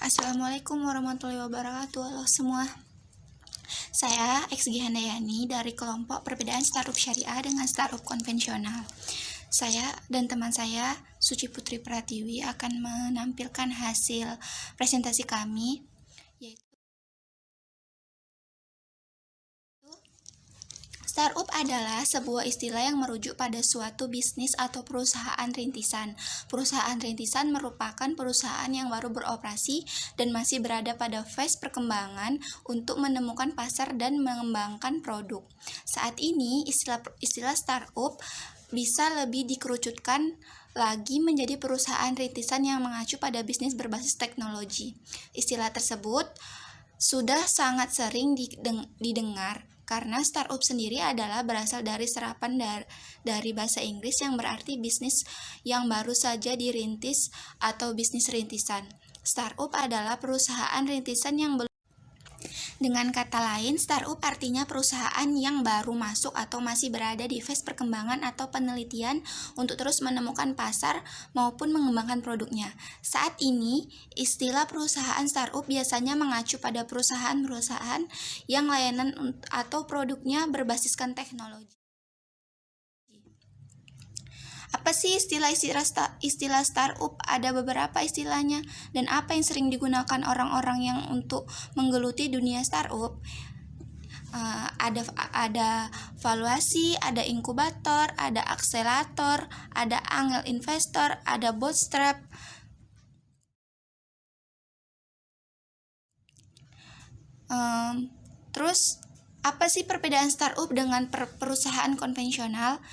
Assalamualaikum warahmatullahi wabarakatuh. Halo semua. Saya XG Handayani dari kelompok perbedaan startup syariah dengan startup konvensional. Saya dan teman saya, Suci Putri Pratiwi, akan menampilkan hasil presentasi kami, yaitu startup adalah sebuah istilah yang merujuk pada suatu bisnis atau perusahaan rintisan. Perusahaan rintisan merupakan perusahaan yang baru beroperasi dan masih berada pada fase perkembangan untuk menemukan pasar dan mengembangkan produk. Saat ini, istilah startup bisa lebih dikerucutkan lagi menjadi perusahaan rintisan yang mengacu pada bisnis berbasis teknologi. Istilah tersebut sudah sangat sering didengar karena startup sendiri adalah berasal dari serapan dari bahasa Inggris yang berarti bisnis yang baru saja dirintis atau bisnis rintisan. Startup adalah perusahaan rintisan yang Dengan kata lain, startup artinya perusahaan yang baru masuk atau masih berada di fase perkembangan atau penelitian untuk terus menemukan pasar maupun mengembangkan produknya. Saat ini, istilah perusahaan startup biasanya mengacu pada perusahaan-perusahaan yang layanan atau produknya berbasiskan teknologi. Apa sih istilah startup? Ada beberapa istilahnya, dan apa yang sering digunakan orang-orang yang untuk menggeluti dunia startup? Ada valuasi, ada inkubator, ada akselerator, ada angel investor, ada bootstrap. Terus apa sih perbedaan startup dengan perusahaan konvensional?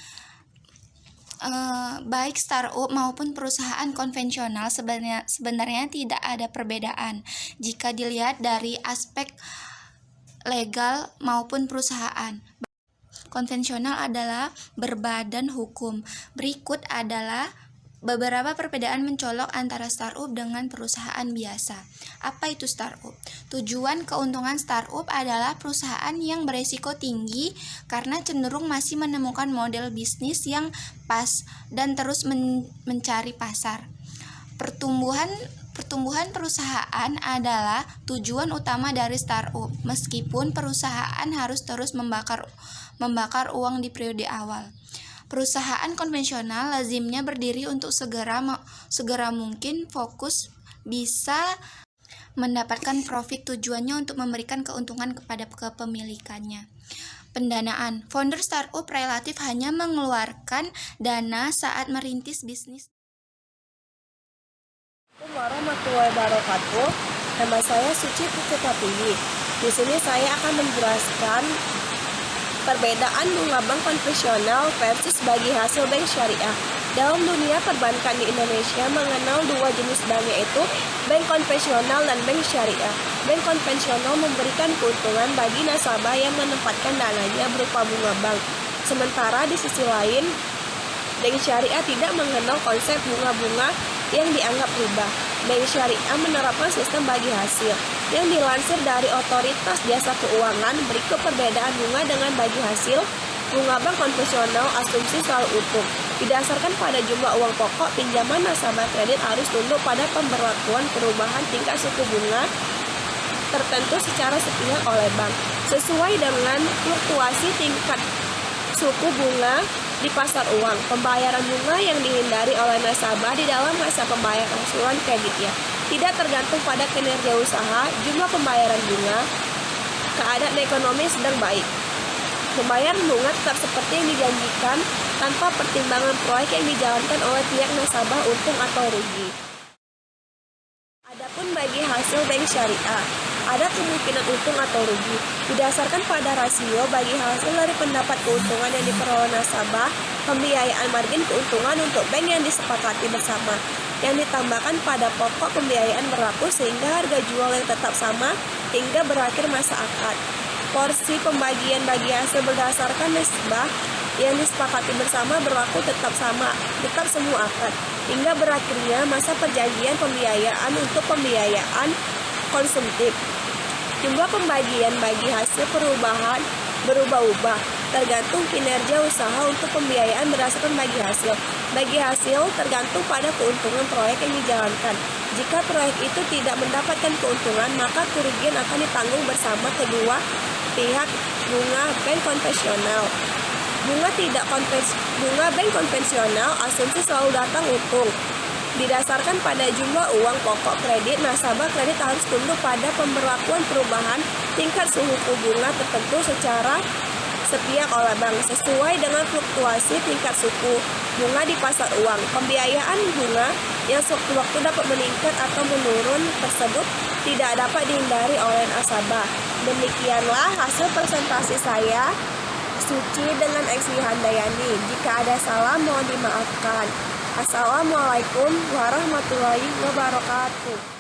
Baik startup maupun perusahaan konvensional sebenarnya tidak ada perbedaan jika dilihat dari aspek legal maupun perusahaan. Konvensional adalah berbadan hukum. Berikut adalah beberapa perbedaan mencolok antara startup dengan perusahaan biasa. Apa itu startup? Tujuan keuntungan startup adalah perusahaan yang beresiko tinggi karena cenderung masih menemukan model bisnis yang pas dan terus mencari pasar. Pertumbuhan perusahaan adalah tujuan utama dari startup, meskipun perusahaan harus terus membakar uang di periode awal. Perusahaan konvensional lazimnya berdiri untuk segera mungkin fokus bisa mendapatkan profit, tujuannya untuk memberikan keuntungan kepada kepemilikannya. Pendanaan. Founder startup relatif hanya mengeluarkan dana saat merintis bisnis. Assalamualaikum warahmatullahi wabarakatuh. Nama saya Suci Putri Pratiwi. Di sini saya akan menjelaskan perbedaan bunga bank konvensional versus bagi hasil bank syariah. Dalam dunia perbankan di Indonesia mengenal dua jenis bank, yaitu bank konvensional dan bank syariah. Bank konvensional memberikan keuntungan bagi nasabah yang menempatkan dananya berupa bunga bank. Sementara di sisi lain, bank syariah tidak mengenal konsep bunga-bunga yang dianggap riba. Bank syariah menerapkan sistem bagi hasil. Yang dilansir dari Otoritas Jasa Keuangan, berikut perbedaan bunga dengan bagi hasil. Bunga bank konvensional asumsi selalu utuh. Didasarkan pada jumlah uang pokok, pinjaman nasabah kredit harus tunduk pada pemberlakuan perubahan tingkat suku bunga tertentu secara sepihak oleh bank, sesuai dengan fluktuasi tingkat suku bunga di pasar uang. Pembayaran bunga yang dihindari oleh nasabah di dalam masa pembayaran usulan kreditnya tidak tergantung pada kinerja usaha, jumlah pembayaran bunga, keadaan ekonomi sedang baik. Pembayaran bunga tetap seperti yang dijanjikan tanpa pertimbangan proyek yang dijalankan oleh pihak nasabah untung atau rugi. Adapun bagi hasil bank syariah, ada kemungkinan untung atau rugi didasarkan pada rasio bagi hasil dari pendapat keuntungan yang diperoleh nasabah, pembiayaan margin keuntungan untuk bank yang disepakati bersama, yang ditambahkan pada pokok pembiayaan berlaku sehingga harga jual yang tetap sama hingga berakhir masa akad. Porsi pembagian bagi hasil berdasarkan nisbah yang disepakati bersama berlaku tetap semua akad hingga berakhirnya masa perjanjian pembiayaan untuk pembiayaan konsumtif. Jumlah pembagian bagi hasil berubah-ubah tergantung kinerja usaha untuk pembiayaan berdasarkan bagi hasil. bagi hasil tergantung pada keuntungan proyek yang dijalankan. Jika proyek itu tidak mendapatkan keuntungan, maka kerugian akan ditanggung bersama kedua pihak. Bunga bank konvensional. Bunga bank konvensional asumsi selalu datang utuh. Didasarkan pada jumlah uang pokok kredit, nasabah kredit harus tunduk pada pemberlakuan perubahan tingkat suku bunga tertentu secara sepihak oleh bank sesuai dengan fluktuasi tingkat suku bunga di pasar uang. Pembiayaan bunga yang sewaktu-waktu dapat meningkat atau menurun tersebut tidak dapat dihindari oleh nasabah. Demikianlah hasil presentasi saya, Suci dengan Eksi Handayani. Jika ada salah mohon dimaafkan. Assalamualaikum warahmatullahi wabarakatuh.